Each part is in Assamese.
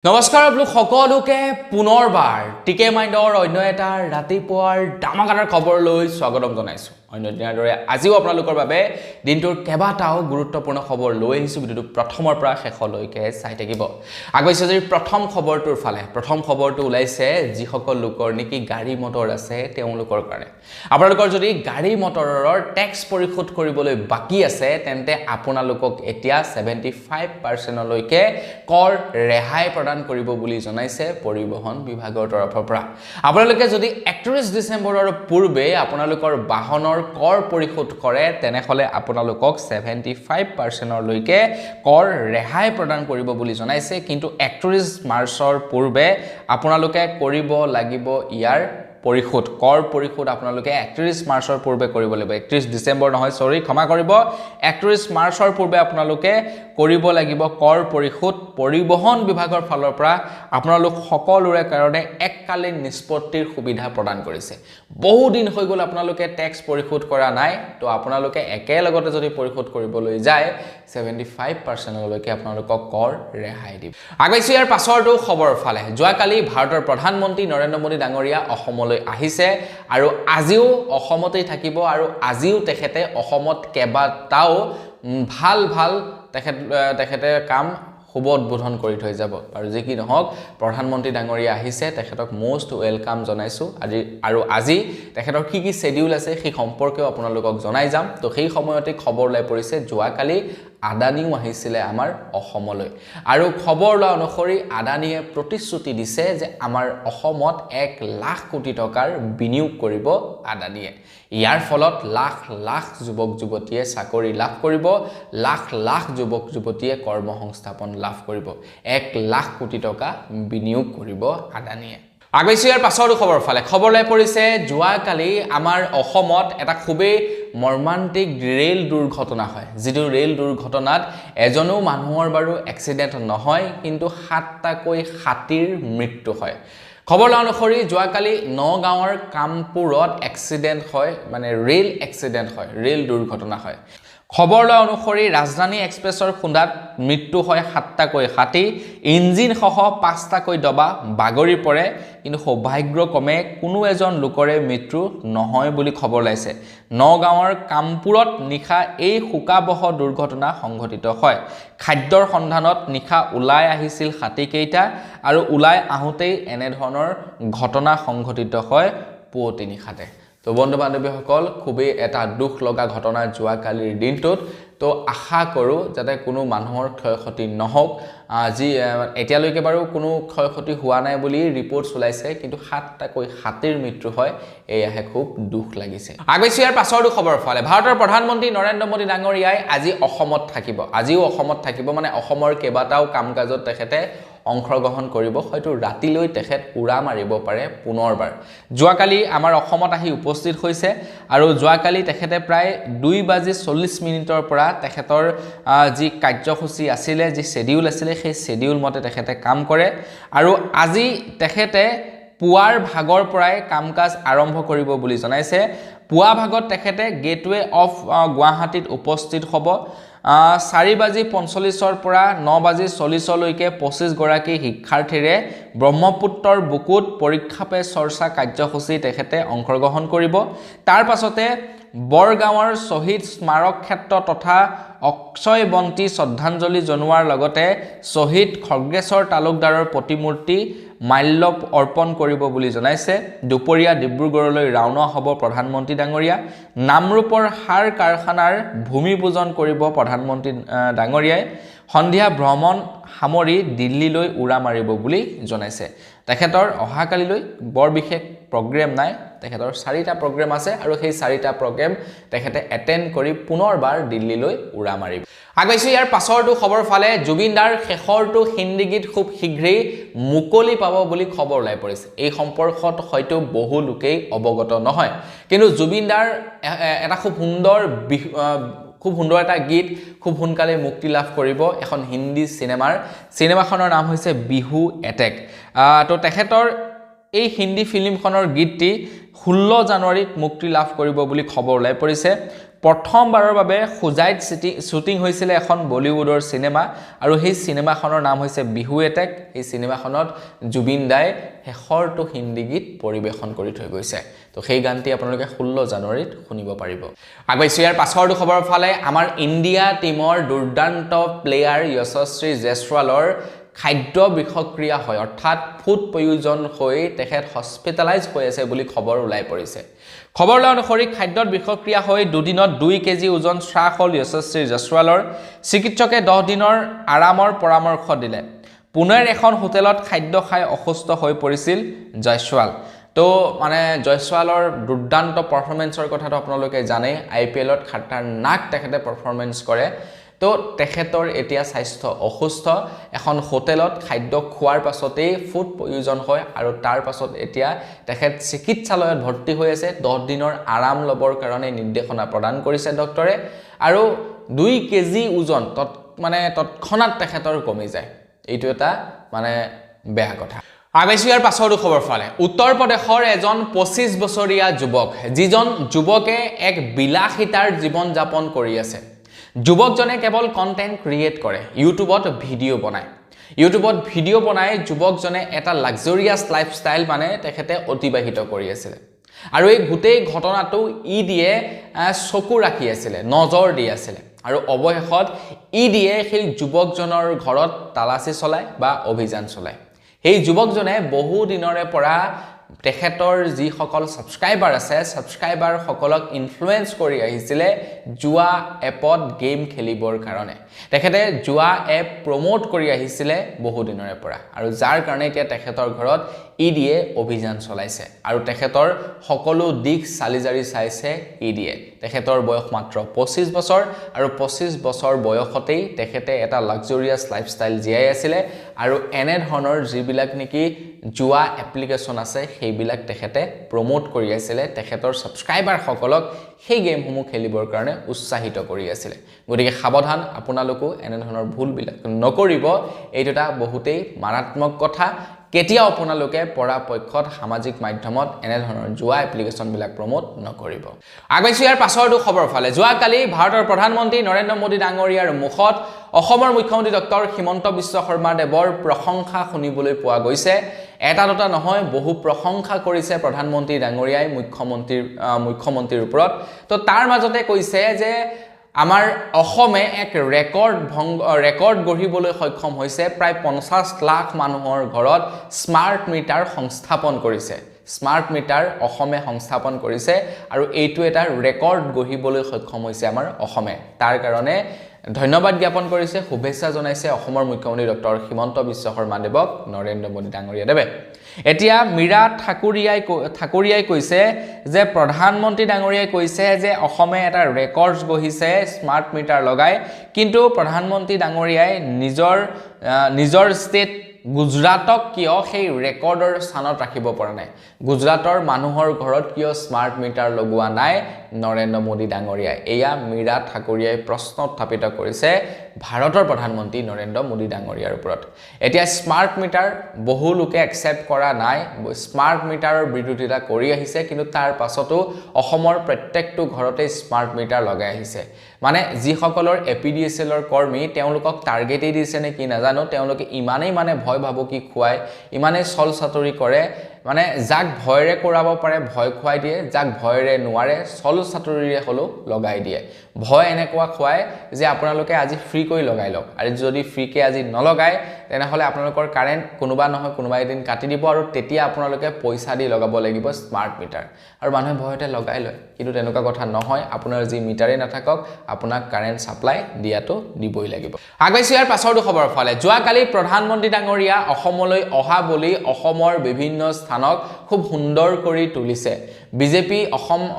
নমস্কাৰ আপোনালোক সকলোকে পুনৰবাৰ টিকে মাইণ্ডৰ অন্য এটা ৰাতিপুৱাৰ ডামাকাটাৰ খবৰলৈ স্বাগতম জনাইছো। অন্য দিনৰ দৰে আজিও আপোনালোকৰ বাবে দিনটোৰ কেইবাটাও গুৰুত্বপূৰ্ণ খবৰ লৈ আহিছো। ভিডিঅ'টো প্ৰথমৰ পৰা শেষলৈকে চাই থাকিব। আগবাইছো যদি প্ৰথম খবৰটোৰ ফালে। প্ৰথম খবৰটো ওলাইছে যিসকল লোকৰ নেকি গাড়ী মটৰ আছে তেওঁলোকৰ কাৰণে। আপোনালোকৰ যদি গাড়ী মটৰৰ টেক্স পৰিশোধ কৰিবলৈ বাকি আছে তেন্তে আপোনালোকক এতিয়া 75% লৈকে কৰ ৰেহাই প্ৰদান কৰিব বুলি জনাইছে পৰিবহণ বিভাগৰ তৰফৰ পৰা। আপোনালোকে যদি 31 ডিসেম্বৰৰ পূৰ্বে আপোনালোকৰ বাহনৰ কৰ পৰিশোধ কৰে তেনেহলে আপোনালোকক 75% লৈকে কৰ ৰেহাই প্ৰদান কৰিব বুলি জনাইছে। কিন্তু 31 মাৰ্চৰ পূৰ্বে আপোনালোকে কৰিব লাগিব ইয়াৰ পৰিশোধ কৰ পৰিশোধ আপোনালোকে 31 মাৰ্চৰ পূৰ্বে কৰিব লাগিব। 31 ডিসেম্বৰ নহয়, সৰি ক্ষমা কৰিব, 31 মাৰ্চৰ পূৰ্বে আপোনালোকে কৰিব লাগিব কৰ পৰিশোধ। পৰিবহণ বিভাগৰ ফালৰ পৰা আপোনালোক সকলোৰে কাৰণে এককালীন নিষ্পত্তিৰ সুবিধা প্ৰদান কৰিছে। বহু দিন হৈ গ'ল আপোনালোকে টেক্স পৰিশোধ কৰা নাই, তো আপোনালোকে একেলগতে যদি পৰিশোধ কৰিবলৈ যায় 75% লৈকে আপোনালোকক কৰ ৰেহাই দিব। আগবাইছো ইয়াৰ পাছৰটো খবৰ ফালে। যোৱাকালি ভাৰতৰ প্ৰধানমন্ত্ৰী নৰেন্দ্ৰ মোদী ডাঙৰীয়া অসমলৈ আহিছে আৰু আজিও অসমতেই থাকিব আৰু আজিও তেখেতে অসমত কেইবাটাও ভাল তেখেতে কাম শুভ উদ্বোধন কৰি থৈ যাব। আৰু যি কি নহওক প্ৰধানমন্ত্ৰী ডাঙৰীয়া আহিছে, তেখেতক মোষ্ট ওয়েলকাম জনাইছো। আৰু আজি তেখেতৰ কি কি শেডিউল আছে সেই সম্পৰ্কেও আপোনালোকক জনাই যাম। তো সেই সময়তে খবৰ ওলাই পৰিছে যোৱাকালি আদানিও আহিছিলে আমাৰ অসমলৈ আৰু খবৰ লোৱা অনুসৰি আদানিয়ে প্ৰতিশ্ৰুতি দিছে যে আমাৰ অসমত 1 লাখ কোটি টকাৰ বিনিয়োগ কৰিব আদানিয়ে। ইয়াৰ ফলত লাখ লাখ যুৱক যুৱতীয়ে চাকৰি লাভ কৰিব, লাখ লাখ যুৱক যুৱতীয়ে কৰ্মসংস্থাপন লাভ কৰিব। 1 লাখ কোটি টকা বিনিয়োগ কৰিব আদানিয়ে। আগবাইছো ইয়াৰ পাছৰ খবৰ ফালে। খবৰ লৈ পৰিছে যোৱাকালি আমাৰ অসমত এটা খুবেই মৰ্মান্তিক ৰেল দুৰ্ঘটনা হয়। যিটো ৰেল দুৰ্ঘটনাত এজনো মানুহৰ বাৰু এক্সিডেণ্ট নহয়, কিন্তু 7টাকৈ হাতীৰ মৃত্যু হয়। খবৰ লোৱা অনুসৰি যোৱাকালি নগাঁৱৰ কামপুৰত এক্সিডেণ্ট হয়, মানে ৰেল এক্সিডেণ্ট হয়, ৰেল দুৰ্ঘটনা হয়। খবৰ লোৱা অনুসৰি ৰাজধানী এক্সপ্ৰেছৰ খুন্দাত মৃত্যু হয় 7টাকৈ হাতী, ইঞ্জিন সহ 5টাকৈ ডবা বাগৰি পৰে। কিন্তু সৌভাগ্যক্ৰমে কোনো এজন লোকৰে মৃত্যু নহয় বুলি খবৰ লাইছে। নগাঁৱৰ কামপুৰত নিশা এই শোকাবহ দুৰ্ঘটনা সংঘটিত হয়। খাদ্যৰ সন্ধানত নিশা ওলাই আহিছিল হাতীকেইটা আৰু ওলাই আহোঁতেই এনেধৰণৰ ঘটনা সংঘটিত হয় পুৱতি নিশাতে। তো বন্ধু বান্ধৱীসকল, খুবেই এটা দুখ লগা ঘটনা যোৱাকালিৰ দিনটোত। তো আশা কৰোঁ যাতে কোনো মানুহৰ ক্ষয়ক্ষতি নহওক। যি এতিয়ালৈকে বাৰু কোনো ক্ষয়ক্ষতি হোৱা নাই বুলি ৰিপৰ্টছ ওলাইছে, কিন্তু 7টাকৈ হাতীৰ মৃত্যু হয়, এয়াহে খুব দুখ লাগিছে। আগবাইছো ইয়াৰ পাছৰটো খবৰ ফালে। ভাৰতৰ প্ৰধানমন্ত্ৰী নৰেন্দ্ৰ মোদী ডাঙৰীয়াই আজি অসমত থাকিব। আজিও অসমত থাকিব, মানে অসমৰ কেইবাটাও কাম কাজত তেখেতে অংশগ্ৰহণ কৰিব। হয়তো ৰাতিলৈ তেখেত উৰা মাৰিব পাৰে পুনৰবাৰ। যোৱাকালি আমাৰ অসমত আহি উপস্থিত হৈছে আৰু যোৱাকালি তেখেতে প্ৰায় 2:40 পৰা তেখেতৰ যি কাৰ্যসূচী আছিলে, যি শেডিউল আছিলে, সেই শেডিউল মতে তেখেতে কাম কৰে। আৰু আজি তেখেতে পুৱাৰ ভাগৰ পৰাই কাম কাজ আৰম্ভ কৰিব বুলি জনাইছে। পুৱা ভাগত তেখেতে গেটৱে অফ গুৱাহাটীত উপস্থিত হ'ব। 4:45 পৰা 9:40 লৈকে 25 গৰাকী শিক্ষাৰ্থীৰে ব্ৰহ্মপুত্ৰৰ বুকুত পৰীক্ষা পে চৰ্চা কাৰ্যসূচী তেখেতে অংশগ্ৰহণ কৰিব। তাৰ পাছতে বৰগাঁৱৰ শ্বহীদ স্মাৰক ক্ষেত্ৰ তথা অক্ষয় বন্তি শ্ৰদ্ধাঞ্জলি জনোৱাৰ লগতে শ্বহীদ খগেশ্বৰ তালুকদাৰৰ প্ৰতিমূৰ্তি মাল্য অৰ্পণ কৰিব বুলি জনাইছে। দুপৰীয়া ডিব্ৰুগড়লৈ ৰাওনা হ'ব প্ৰধানমন্ত্ৰী ডাঙৰীয়া। নামৰূপৰ সাৰ কাৰখানাৰ ভূমি পূজন কৰিব প্ৰধানমন্ত্ৰী ডাঙৰীয়াই। সন্ধিয়া ভ্ৰমণ সামৰি দিল্লীলৈ উৰা মাৰিব বুলি জনাইছে। তেখেতৰ অহাকালিলৈ বৰ বিশেষ প্ৰগ্ৰেম নাই, তেখেতৰ 4টা প্ৰগ্ৰেম আছে আৰু সেই 4টা প্ৰগ্ৰেম তেখেতে এটেণ্ড কৰি পুনৰবাৰ দিল্লীলৈ উৰা মাৰিব। আগবাইছো ইয়াৰ পাছৰটো খবৰ ফালে। জুবিন দাৰ শেষৰটো হিন্দী গীত খুব শীঘ্ৰেই মুকলি পাব বুলি খবৰ ওলাই পৰিছে। এই সম্পৰ্কত হয়তো বহু লোকেই অৱগত নহয়, কিন্তু জুবিন দাৰ এটা খুব সুন্দৰ এটা গীত খুব সোনকালে মুক্তি লাভ কৰিব এখন হিন্দী চিনেমাখনৰ নাম হৈছে বিহু এটেক। তো তেখেতৰ এই হিন্দী ফিল্মখনৰ গীতটি 16 জানুৱাৰীত মুক্তি লাভ কৰিব বুলি খবৰ ওলাই পৰিছে। প্ৰথমবাৰৰ বাবে খুজাইত শ্বুটিং হৈছিলে এখন বলিউডৰ সিনেমা আৰু সেই সিনেমাখনৰ নাম হৈছে বিহু এটেক এই সিনেমাখনত জুবিন দাই শেষৰটো হিন্দী গীত পৰিবেশন কৰি থৈ গৈছে তো সেই গানটি আপোনালোকে 16 জানুৱাৰীত শুনিব পাৰিব আগবাইছো ইয়াৰ পাছৰটো খবৰৰ ফালে আমাৰ ইণ্ডিয়া টিমৰ দুৰ্দান্ত প্লেয়াৰ যশস্বী জয়সৱালৰ খাদ্য বিষক্ৰিয়া হয় অৰ্থাৎ ফুড পয়জন হৈ তেখেত হস্পিটেলাইজ হৈ আছে বুলি খবৰ ওলাই পৰিছে খবৰ অনুসৰি খাদ্যত বিষক্ৰিয়া হৈ দুদিনত 2 কেজি ওজন হ্ৰাস হ'ল যশস্বী জয়সৱালৰ চিকিৎসকে 10 দিনৰ আৰামৰ পৰামৰ্শ দিলে পুনৰ এখন হোটেলত খাদ্য খাই অসুস্থ হৈ পৰিছিল জয়সৱাল তো মানে জয়সৱালৰ দুৰ্দান্ত পাৰফৰমেন্সৰ কথাটো আপোনালোকে জানে আইপিএলত খাটাৰনাক তেখেতে পাৰফৰমেন্স কৰে তো তেখেতৰ এতিয়া স্বাস্থ্য অসুস্থ এখন হোটেলত খাদ্য খোৱাৰ পাছতেই ফুড পয়জন হয় আৰু তাৰ পাছত এতিয়া তেখেত চিকিৎসালয়ত ভৰ্তি হৈ আছে 10 দিনৰ আৰাম লবৰ কাৰণে নিৰ্দেশনা প্ৰদান কৰিছে ডক্টৰে আৰু 2 কেজি ওজন তৎক্ষণাত তেখেতৰ কমি যায় এইটো এটা মানে বেয়া কথা আগবাইছো ইয়াৰ পাছৰটো খবৰ ফালে উত্তৰ প্ৰদেশৰ এজন 25 বছৰীয়া যুৱক যিজন যুৱকে এক বিলাসিতাৰ জীৱন যাপন কৰি আছে যুৱকজনে কেৱল কন্টেন্ট ক্ৰিয়েট কৰে ইউটিউবত ভিডিঅ' বনাই যুৱকজনে এটা লাক্সাৰিয়াছ লাইফষ্টাইল মানে তেখেতে অতিবাহিত কৰি আছিল আৰু এই গোটেই ঘটনাটো ইডিয়ে চকু ৰাখি আছিল নজৰ দি আছিল আৰু অৱশেষত ইডিয়ে সেই যুৱকজনৰ ঘৰত তালাচী চলায় বা অভিযান চলায় এই যুৱকজনে বহু দিনৰে পৰা তেখেতৰ যি সকল সাবস্ক্ৰাইবাৰ আছে সাবস্ক্ৰাইবাৰ সকলক ইনফ্লুৱেন্স কৰি আহিছিল জুৱা এপত গেম খেলিবৰ কাৰণে তেখেতে জুৱা এপ প্ৰমোট কৰি আহিছিল বহু দিনৰে পৰা আৰু যাৰ কাৰণে এতিয়া তেখেতৰ ঘৰত ইডিয়ে অভিযান চলাইছে আৰু তেখেতৰ সকলো দিক চালিজাৰি চাইছে ইডিয়ে তেখেতৰ বয়স মাত্ৰ 25 বছৰ আৰু 25 বছৰ বয়সতেই তেখেতে এটা লাক্সাৰিয়াছ লাইফষ্টাইল জীয়াই আছিল আৰু এনে ধৰণৰ যিবিলাক নেকি জুৱা এপ্লিকেশন আছে সেইবিলাক তেখেতে প্ৰমোট কৰি আছিল তেখেতৰ সাবস্ক্ৰাইবাৰ সকলক সেই গেমসমূহ খেলিবৰ কাৰণে উৎসাহিত কৰি আছিল গতিকে সাৱধান আপোনালোকো এনে ধৰণৰ ভুলবিলাক নকৰিব এইটোটা বহুতেই মাৰাত্মক কথা কেতিয়াও আপোনালোকে পৰাপক্ষত সামাজিক মাধ্যমত এনে ধৰণৰ জুৱা এপ্লিকেশন বিলাক প্ৰমোট নকৰিব আগবাইছো ইয়াৰ পাছৰটো খবৰ ফালে যোৱাকালি ভাৰতৰ প্ৰধানমন্ত্ৰী নৰেন্দ্ৰ মোদী ডাঙৰীয়াৰ মুখত অসমৰ মুখ্যমন্ত্ৰী ডক্টৰ হিমন্ত বিশ্ব শৰ্মা দেৱৰ প্ৰশংসা শুনিবলৈ পোৱা গৈছে এটা দুটা নহয় বহু প্ৰশংসা কৰিছে প্ৰধানমন্ত্ৰী ডাঙৰীয়াই মুখ্যমন্ত্ৰীৰ ওপৰত তো তাৰ মাজতে কৈছে যে আমাৰ অসমে এক ৰেকৰ্ড গঢ়িবলৈ সক্ষম হৈছে প্ৰায় 50 লাখ মানুহৰ ঘৰত স্মাৰ্ট মিটাৰ সংস্থাপন কৰিছে স্মাৰ্ট মিটাৰ অসমে সংস্থাপন কৰিছে আৰু এইটো এটা ৰেকৰ্ড গঢ়িবলৈ সক্ষম হৈছে আমাৰ অসমে তাৰ কাৰণে ধন্যবাদ জ্ঞাপন কৰিছে শুভেচ্ছা জনাইছে অসমৰ মুখ্যমন্ত্ৰী ডক্টৰ হিমন্ত বিশ্ব শৰ্মা দেৱক নৰেন্দ্ৰ মোদী ডাঙৰীয়া দেৱে এতিয়া মীৰা ঠাকুৰীয়াই কৈছে যে প্ৰধানমন্ত্ৰী ডাঙৰীয়াই কৈছে যে অসমে এটা ৰেকৰ্ড গঢ়িছে স্মাৰ্ট মিটাৰ লগাই কিন্তু প্ৰধানমন্ত্ৰী ডাঙৰীয়াই নিজৰ ষ্টেট গুজৰাটক কিয় সেই ৰেকৰ্ডৰ স্থানত ৰাখিব পৰা নাই গুজৰাটৰ মানুহৰ ঘৰত কিয় স্মাৰ্ট মিটাৰ লগোৱা নাই নৰেন্দ্ৰ মোদী ডাঙৰীয়াই এয়া মীৰা ঠাকুৰীয়াই প্ৰশ্ন উত্থাপিত কৰিছে ভাৰতৰ প্ৰধানমন্ত্ৰী নৰেন্দ্ৰ মোদী ডাঙৰীয়াৰ ওপৰত এতিয়া স্মাৰ্ট মিটাৰ বহু লোকে একচেপ্ট কৰা নাই স্মাৰ্ট মিটাৰৰ বিৰোধিতা কৰি আহিছে কিন্তু তাৰ পাছতো অসমৰ প্ৰত্যেকটো ঘৰতে স্মাৰ্ট মিটাৰ লগাই আহিছে মানে যি সকলৰ এপিডিএছএলৰ কৰ্মী তেওঁলোকক টাৰ্গেটে দিছে নে কি নাজানো তেওঁলোকে ইমানেই মানে ভয় ভাবুকি খুৱাই ইমানেই চল চাতৰি কৰে মানে যাক ভয়ৰে কৰাব পাৰে ভয় খুৱাই দিয়ে যাক ভয়ৰে নোৱাৰে চল চাতৰিৰে হলো লগাই দিয়ে ভয় এনেকুৱা খুৱাই যে আপোনালোকে আজি ফ্ৰী কৰি লগাই লওক আৰু যদি ফ্ৰীকে আজি নলগায় তেনেহলে আপোনালোকৰ কাৰেন্ট কোনোবা নহয় কোনোবা এদিন কাটি দিব আৰু তেতিয়া আপোনালোকে পইচা দি লগাব লাগিব স্মাৰ্ট মিটাৰ আৰু মানুহে ভয়তে লগাই লয় কিন্তু তেনেকুৱা কথা নহয় আপোনাৰ যি মিটাৰে নাথাকক আপোনাক কাৰেন্ট সাপ্লাই দিয়াটো দিবই লাগিব আগবাইছো ইয়াৰ পাছৰটো খবৰ ফালে যোৱাকালি প্ৰধানমন্ত্ৰী ডাঙৰীয়া অসমলৈ অহা বুলি অসমৰ বিভিন্ন স্থানক খুব সুন্দৰ কৰি তুলিছে বিজেপি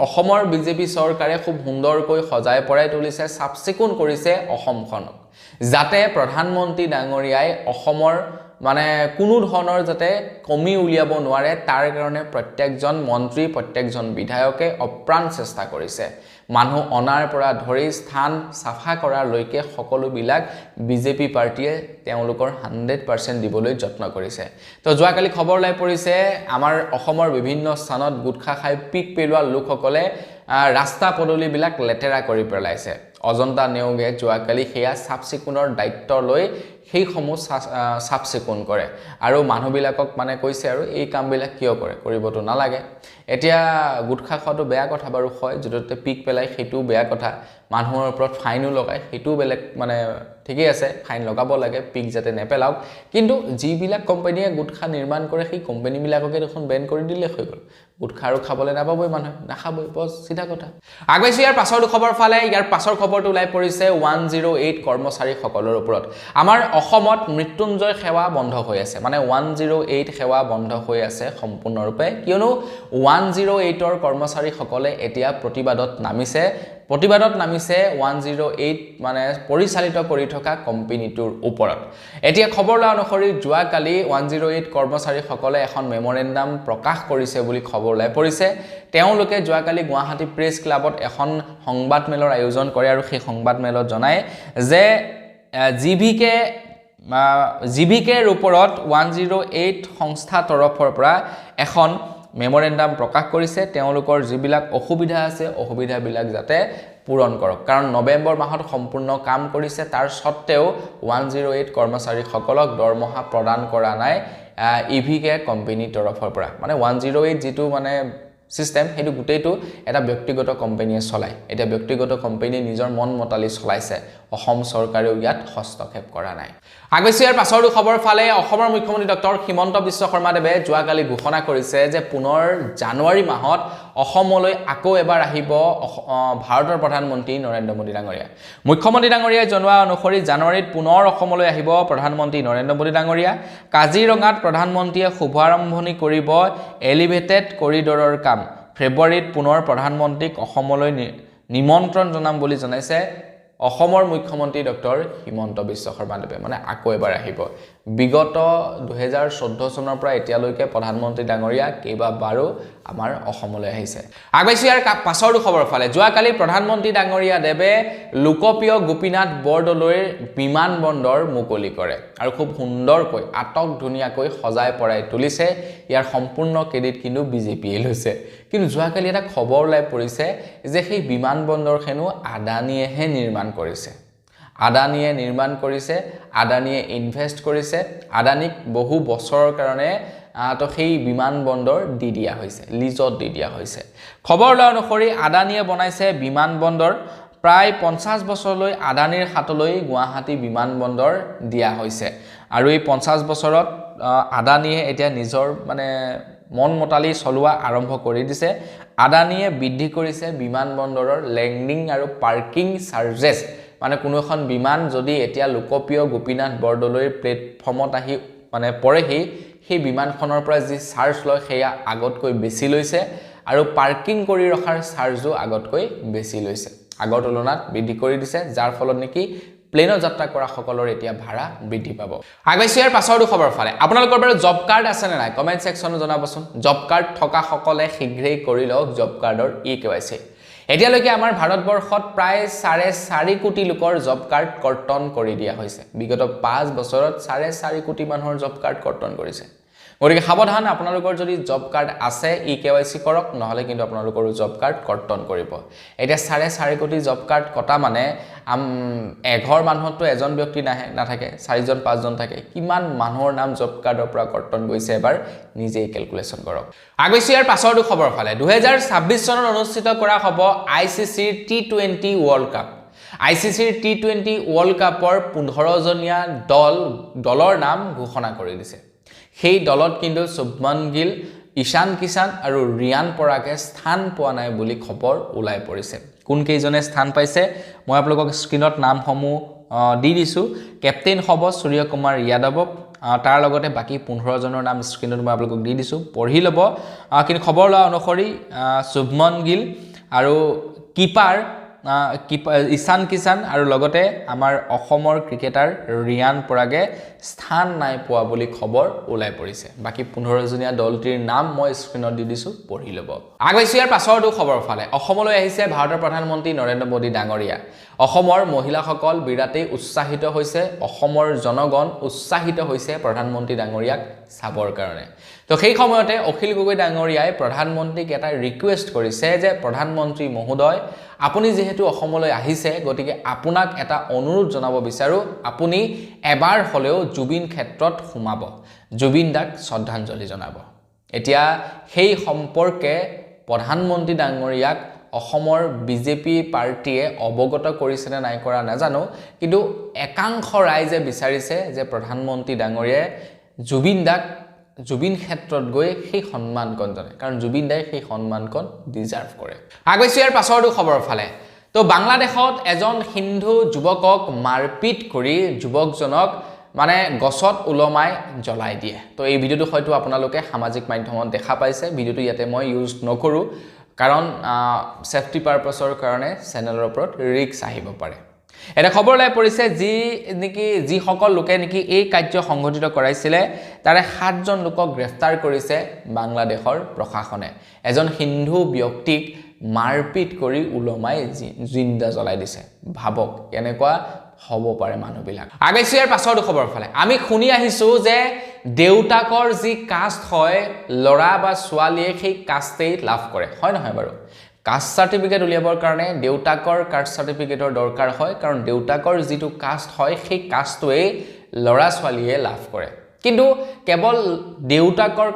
অসমৰ বিজেপি চৰকাৰে খুব সুন্দৰকৈ সজাই পৰাই তুলিছে সাবচিকুন কৰিছে অসমখনক যাতে প্ৰধানমন্ত্ৰী ডাঙৰীয়াই অসমৰ মানে কোনো ধৰণৰ যাতে কমি উলিয়াব নোৱাৰে তাৰ কাৰণে প্ৰত্যেকজন মন্ত্ৰী প্ৰত্যেকজন বিধায়কে অপ্ৰাণ চেষ্টা কৰিছে মানুহ অনাৰ পৰা ধৰি স্থান সাফা কৰাৰ লৈকে সকলো বিলাক বিজেপি পাৰ্টিয়ে তেওঁলোকৰ 100% দিবলৈ যত্ন কৰিছে তো যোৱাকালি খবৰ লাই পৰিছে আমাৰ অসমৰ বিভিন্ন স্থানত গুটখা খাই পিক পেলোৱা লোকসকলে ৰাস্তা পদূলিবিলাক লেতেৰা কৰি পেলাইছে অজন্তা নেওগে যোৱাকালি সেয়া চাফ চিকুণৰ দায়িত্ব লৈ সেই সমূহ চাফ চিকুণ কৰে আৰু মানুহবিলাকক মানে কৈছে আৰু এই কামবিলাক কিয় কৰে কৰিবতো নালাগে এতিয়া গুটখা খোৱাটো বেয়া কথা বাৰু হয় য'তে পিক পেলাই সেইটো বেয়া কথা মানুহৰ ওপৰত ফাইনো লগায় সেইটো বেলেগ মানে ঠিকই আছে ফাইন লগাব লাগে পিক যাতে নেপেলাওক কিন্তু যিবিলাক কোম্পানীয়ে গুটখা নিৰ্মাণ কৰে সেই কোম্পানীবিলাককে দেখোন বেন কৰি দিলে হৈ গ'ল গুটখা আৰু খাবলৈ নাপাবই মানুহে নাখাবই বছ চিধা কথা আগবাইছো ইয়াৰ পাছৰ খবৰ ফালে ইয়াৰ পাছৰ খবৰটো ওলাই পৰিছে 108 কৰ্মচাৰীসকলৰ ওপৰত আমাৰ অসমত মৃত্যুঞ্জয় সেৱা বন্ধ হৈ আছে মানে 108 সেৱা বন্ধ হৈ আছে সম্পূৰ্ণৰূপে কিয়নো 108ৰ কৰ্মচাৰীসকলে এতিয়া প্ৰতিবাদত নামিছে 108 মানে পৰিচালিত কৰি থকা কোম্পানীটোৰ ওপৰত এতিয়া খবৰ লোৱা অনুসৰি যোৱাকালি 108 কৰ্মচাৰীসকলে এখন মেমৰেণ্ডাম প্ৰকাশ কৰিছে বুলি খবৰ লাই পৰিছে তেওঁলোকে যোৱাকালি গুৱাহাটী প্ৰেছ ক্লাবত এখন সংবাদ মেলৰ আয়োজন কৰে আৰু সেই সংবাদ মেলত জনায় যে জিভিকেৰ ওপৰত 108 সংস্থা তৰফৰ পৰা এখন মেমৰেণ্ডাম প্ৰকাশ কৰিছে তেওঁলোকৰ যিবিলাক অসুবিধা আছে অসুবিধাবিলাক যাতে পূৰণ কৰক কাৰণ নৱেম্বৰ মাহত সম্পূৰ্ণ কাম কৰিছে তাৰ সত্ত্বেও 108 কৰ্মচাৰীসকলক দৰমহা প্ৰদান কৰা নাই ইভিকে কোম্পানীৰ তৰফৰ পৰা মানে 108 যেটো মানে সিস্টেম হেতু গুটেটো এটা ব্যক্তিগত কোম্পানীয়ে চলাই এটা ব্যক্তিগত কোম্পানী নিজৰ মন মতালি চলাইছে অসম চৰকাৰেও ইয়াত হস্তক্ষেপ কৰা নাই আগবেছিয়াৰ পাছৰ খবৰ ফালে অসমৰ মুখ্যমন্ত্ৰী ডক্টৰ হিমন্ত বিশ্ব শৰ্মাদেৱে যোৱাকালি ঘোষণা কৰিছে যে পুনৰ জানুৱাৰী মাহত অসমলৈ আকৌ এবাৰ আহিব ভাৰতৰ প্ৰধানমন্ত্ৰী নৰেন্দ্ৰ মোদী ডাঙৰীয়া মুখ্যমন্ত্ৰী ডাঙৰীয়াই জনোৱা অনুসৰি জানুৱাৰীত পুনৰ অসমলৈ আহিব প্ৰধানমন্ত্ৰী নৰেন্দ্ৰ মোদী ডাঙৰীয়া কাজিৰঙাত প্ৰধানমন্ত্ৰীয়ে শুভাৰম্ভণি কৰিব এলিভেটেড কৰিডৰৰ কাম ফেব্ৰুৱাৰীত পুনৰ প্ৰধানমন্ত্ৰীক অসমলৈ নিমন্ত্ৰণ জনাম বুলি জনাইছে অসমৰ মুখ্যমন্ত্ৰী ডক্টৰ হিমন্ত বিশ্ব শৰ্মাদেৱে মানে আকৌ এবাৰ আহিব বিগত 2014 চনৰ পৰা এতিয়ালৈকে প্ৰধানমন্ত্ৰী ডাঙৰীয়া কেইবাবাৰো আমাৰ অসমলৈ আহিছে আগবাইছিয়াৰ পাছৰ খবৰ ফালে যোৱাকালি প্ৰধানমন্ত্ৰী ডাঙৰীয়া দেৱে লোকপ্ৰিয় গোপীনাথ বৰদলৈৰ বিমান বন্দৰ মুকলি কৰে আৰু খুব সুন্দৰকৈ আটক ধুনীয়াকৈ সজাই পৰাই তুলিছে ইয়াৰ সম্পূৰ্ণ ক্ৰেডিট কিন্তু বিজেপিয়ে লৈছে কিন্তু যোৱাকালি এটা খবৰ ওলাই পৰিছে যে সেই বিমান বন্দৰ খেনো আদানীয়েহে নিৰ্মাণ কৰিছে আদানীয়ে ইনভেষ্ট কৰিছে আদানীক বহু বছৰৰ কাৰণে তো সেই বিমান বন্দৰ দি দিয়া হৈছে লিজত দি দিয়া হৈছে খবৰ লোৱা অনুসৰি আদানীয়ে বনাইছে বিমান বন্দৰ প্ৰায় 50 বছৰলৈ আদানীৰ হাতলৈ গুৱাহাটী বিমান বন্দৰ দিয়া হৈছে আৰু এই 50 বছৰত আদানীয়ে এতিয়া নিজৰ মানে মন মতালি চলোৱা আৰম্ভ কৰি দিছে আদানীয়ে বৃদ্ধি কৰিছে বিমান বন্দৰৰ লেন্ডিং আৰু পাৰ্কিং চাৰ্জেছ মানে কোনো এখন বিমান যদি এতিয়া লোকপ্ৰিয় গোপীনাথ বৰদলৈৰ প্লেটফৰ্মত আহি মানে পৰেহি সেই বিমানখনৰ পৰা যি চাৰ্জ লয় সেয়া আগতকৈ বেছি লৈছে আৰু পাৰ্কিং কৰি ৰখাৰ চাৰ্জও আগতকৈ বেছি লৈছে আগৰ তুলনাত বৃদ্ধি কৰি দিছে যাৰ ফলত নেকি প্লেনৰ যাত্ৰা কৰা সকলৰ এতিয়া ভাড়া বৃদ্ধি পাব আগবাইছিয়াৰ পাছৰ খবৰ ফালে আপোনালোকৰ বাৰু জব কাৰ্ড আছে নে নাই কমেন্ট সেকশনত জনাবচোন জব কাৰ্ড থকা সকলে শীঘ্ৰেই কৰি লওক জব কাৰ্ডৰ ইকেৱাইচি এতিয়ালৈকে আমাৰ ভাৰতবৰ্ষত প্ৰায় 4.5 কোটি লোকৰ জব কাৰ্ড কৰ্তন কৰি দিয়া হৈছে বিগত 5 বছৰত 4.5 কোটি মানুহৰ জব কাৰ্ড কৰ্তন কৰিছে গতিকে সাৱধান আপোনালোকৰ যদি জব কাৰ্ড আছে ইকেৱাইচি কৰক নহলে কিন্তু আপোনালোকৰ জব কাৰ্ড কৰ্তন কৰিব এটা 4.5 কোটি জব কাৰ্ড কটা মানে এঘৰ মানুহতো এজন ব্যক্তি নাথাকে 4 জন 5 জন থাকে কিমান মানুহৰ নাম জব কাৰ্ডৰ পৰা কৰ্তন গৈছে এবাৰ নিজেই ক্যালকুলেশন কৰক আগবেছিয়াৰ পাছৰ খবৰ ফালে 2026 চনত অনুষ্ঠিত কৰা হ'ব আইসিসিৰ T20 ওয়াৰ্ল্ড কাপ আইসিসিৰ T20 ওয়াৰ্ল্ড কাপৰ 15 জনীয়া দলৰ নাম ঘোষণা কৰি দিছে সেই দলত কিন্তু শুভমান গিল ঈশান কিষাণ আৰু ৰিয়ান পৰাগে স্থান পোৱা নাই বুলি খবৰ ওলাই পৰিছে কোন কেইজনে স্থান পাইছে মই আপোনালোকক স্ক্ৰিনত নামসমূহ দি দিছো কেপ্টেইন হ'ব সূৰ্য কুমাৰ যাদৱ তাৰ লগতে বাকি 15 জনৰ নাম স্ক্ৰিনত মই আপোনালোকক দি দিছো পঢ়ি লব কিন্তু খবৰ লোৱা অনুসৰি শুভমান গিল আৰু কিপাৰ ঈশান কিষাণ আৰু লগতে আমাৰ অসমৰ ক্ৰিকেটাৰ ৰিয়ান পৰাগে স্থান নাই পোৱা বুলি খবৰ ওলাই পৰিছে বাকি 15 জনীয়া দলটিৰ নাম মই স্ক্ৰিনত দি দিছো পঢ়ি লব আগবাইছিয়াৰ পাছৰ খবৰ ফালে অসমলৈ আহিছে ভাৰতৰ প্ৰধানমন্ত্ৰী নৰেন্দ্ৰ মোদী ডাঙৰীয়া অসমৰ মহিলাসকল বিৰাটেই উৎসাহিত হৈছে অসমৰ জনগণ উৎসাহিত হৈছে প্ৰধানমন্ত্ৰী ডাঙৰীয়াক চাবৰ কাৰণে তো সেই সময়তে অখিল গগৈ ডাঙৰীয়াই প্ৰধানমন্ত্ৰীক এটা ৰিকুৱেষ্ট কৰিছে যে প্ৰধানমন্ত্ৰী মহোদয় আপুনি যেহেতু অসমলৈ আহিছে গতিকে আপোনাক এটা অনুৰোধ জনাব বিচাৰো আপুনি এবাৰ হলেও জুবিন ক্ষেত্ৰত সোমাব জুবিন দাক শ্ৰদ্ধাঞ্জলি জনাব এতিয়া সেই সম্পৰ্কে প্ৰধানমন্ত্ৰী ডাঙৰীয়াক অসমৰ বিজেপি পাৰ্টিয়ে অৱগত কৰিছে নে নাই কৰা নাজানো কিন্তু একাংশ ৰাইজে বিচাৰিছে যে প্ৰধানমন্ত্ৰী ডাঙৰীয়াই জুবিন দাক জুবিন ক্ষেত্ৰত গৈ সেই সন্মানকন জনে কাৰণ জুবিন দাই সেই সন্মানকন ডিজাৰ্ভ কৰে আগৈছো ইয়াৰ পাছৰটো খবৰ ফালে তো বাংলাদেশত এজন হিন্দু যুৱকক মাৰপিট কৰি যুৱকজনক মানে গছত উলমাই জ্বলাই দিয়ে তো এই ভিডিওটো হয়তো আপোনালোকে সামাজিক মাধ্যমত দেখা পাইছে ভিডিওটো ইয়াতে মই ইউজ নকৰো কাৰণ সেফটি পাৰপাসৰ কাৰণে চেনেলৰ ওপৰত ৰিস্ক আহিব পাৰে এটা খবৰ লাই পৰিছে যি সকল লোকে নেকি এই কাৰ্য সংঘটিত কৰাইছিলে তাৰে 7 জন লোকক গ্ৰেফতাৰ কৰিছে বাংলাদেশৰ প্ৰশাসনে এজন হিন্দু ব্যক্তিক মাৰপিট কৰি উলমাই জিন্দা জ্বলাই দিছে ভাবক এনেকুৱা হ'ব পাৰে মানুহবিলাক আগৈছো ইয়াৰ পাছৰ খবৰ ফালে আমি শুনি আহিছো যে দেউতাকৰ যি কাষ্ট হয় লৰা বা ছোৱালীয়ে সেই কাষ্টেই লাভ কৰে হয় নহয় বাৰু কাষ্ট সাৰ্টিফিকেট উলিয়াবৰ কাৰণে দেউতাকৰ কাষ্ট সাৰ্টিফিকেটৰ দৰকাৰ হয় কাৰণ দেউতাকৰ যিটো কাষ্ট হয় সেই কাষ্টটোৱে লৰা ছোৱালীয়ে লাভ কৰে কিন্তু কেৱল দেউতাকৰ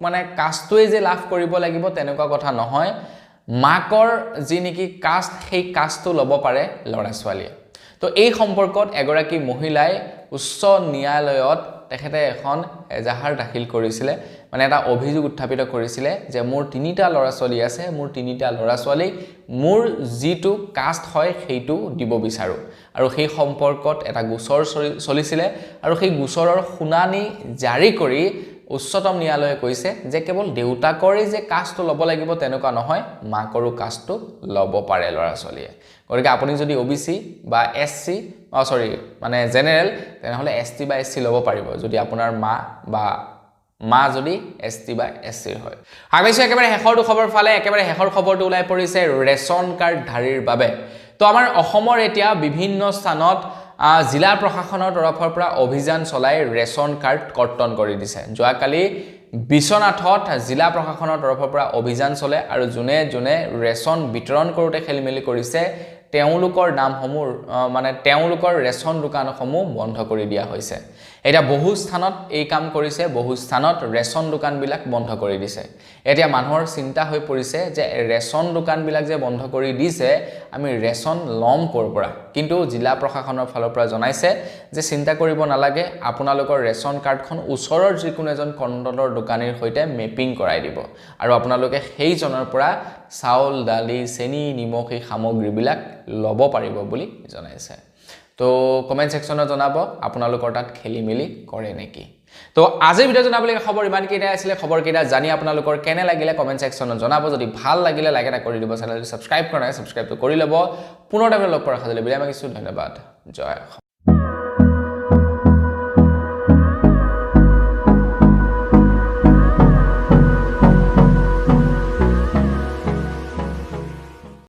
মানে কাষ্টটোৱে যে লাভ কৰিব লাগিব তেনেকুৱা কথা নহয় মাকৰ যি নেকি কাষ্ট সেই কাষ্টটো ল'ব পাৰে লৰা ছোৱালীয়ে তো এই সম্পৰ্কত এগৰাকী মহিলাই উচ্চ ন্যায়ালয়ত তেখেতে এখন এজাহাৰ দাখিল কৰিছিলে মানে এটা অভিযোগ উত্থাপিত কৰিছিলে যে মোৰ 3টা ল'ৰা ছোৱালী আছে মোৰ 3টা ল'ৰা ছোৱালী মোৰ যিটো কাষ্ট হয় সেইটো দিব বিচাৰো আৰু সেই সম্পৰ্কত এটা গোচৰ চলিছিলে আৰু সেই গোচৰৰ শুনানি জাৰি কৰি উচ্চতম ন্যায়ালয়ে কৈছে যে কেৱল দেউতাকৰে যে কাষ্টটো ল'ব লাগিব তেনেকুৱা নহয় মাকৰো কাষ্টটো ল'ব পাৰে ল'ৰা ছোৱালীয়ে গতিকে আপুনি যদি ওবিসি বা এসসি মানে জেনাৰেল তেনেহলে এসটি বা এসসি ল'ব পাৰিব যদি আপোনাৰ মা যদি এসটি বা এসসি হয় আগৈছো একেবাৰে হেখৰটো খবৰ ফালে একেবাৰে হেখৰ খবৰটো ওলাই পৰিছে ৰেশন কাৰ্ড ধাৰীৰ বাবে তো আমাৰ অসমৰ এতিয়া বিভিন্ন স্থানত জিলা প্ৰশাসনৰ তৰফৰ পৰা অভিযান চলাই ৰেশন কাৰ্ড কৰ্তন কৰি দিছে যোৱাকালি বিশ্বনাথত জিলা প্ৰশাসনৰ তৰফৰ পৰা অভিযান চলে আৰু জুনে ৰেশন বিতৰণ কৰোতে খেলিমেলি কৰিছে তেওঁলোকৰ নামসমূহ মানে তেওঁলোকৰ ৰেশন দোকানসমূহ বন্ধ কৰি দিয়া হৈছে এটা বহু স্থানত এই কাম কৰিছে বহু স্থানত ৰেশন দোকানবিলাক বন্ধ কৰি দিছে এতিয়া মানুহৰ চিন্তা হৈ পৰিছে যে ৰেশন দোকানবিলাক যে বন্ধ কৰি দিছে আমি ৰেশন লম কৰ পৰা কিন্তু জিলা প্ৰশাসনৰ ফালৰ পৰা জনাইছে যে চিন্তা কৰিব নালাগে আপোনালোকৰ ৰেশন কাৰ্ডখন ওচৰৰ যিকোনো এজন কণ্ট্ৰলৰ দোকানীৰ সৈতে মেপিং কৰাই দিব আৰু আপোনালোকে সেই জনৰ পৰা চাউল দালি চেনি নিমখ এই সামগ্ৰীবিলাক ল'ব পাৰিব বুলি জনাইছে তো কমেন্ট সেকশনত জনাব আপোনালোকৰ তাত খেলিমেলি কৰে নেকি তো আজিৰ ভিডিও জনাবলগীয়া খবৰ ইমান কেইটা আছিল খবৰ কেইটা জানি আপোনালোকৰ কেনে লাগিলে কমেন্ট সেকশনত জনাব যদি ভাল লাগিলে লাইক এটা কৰি দিব চেনেলটো সাবস্ক্ৰাইব কৰা নাই সাবস্ক্ৰাইবটো কৰি ল'ব পুনৰ লগ পোৱাৰ আশা থাকিলে বিদায় মাগিছো ধন্যবাদ জয়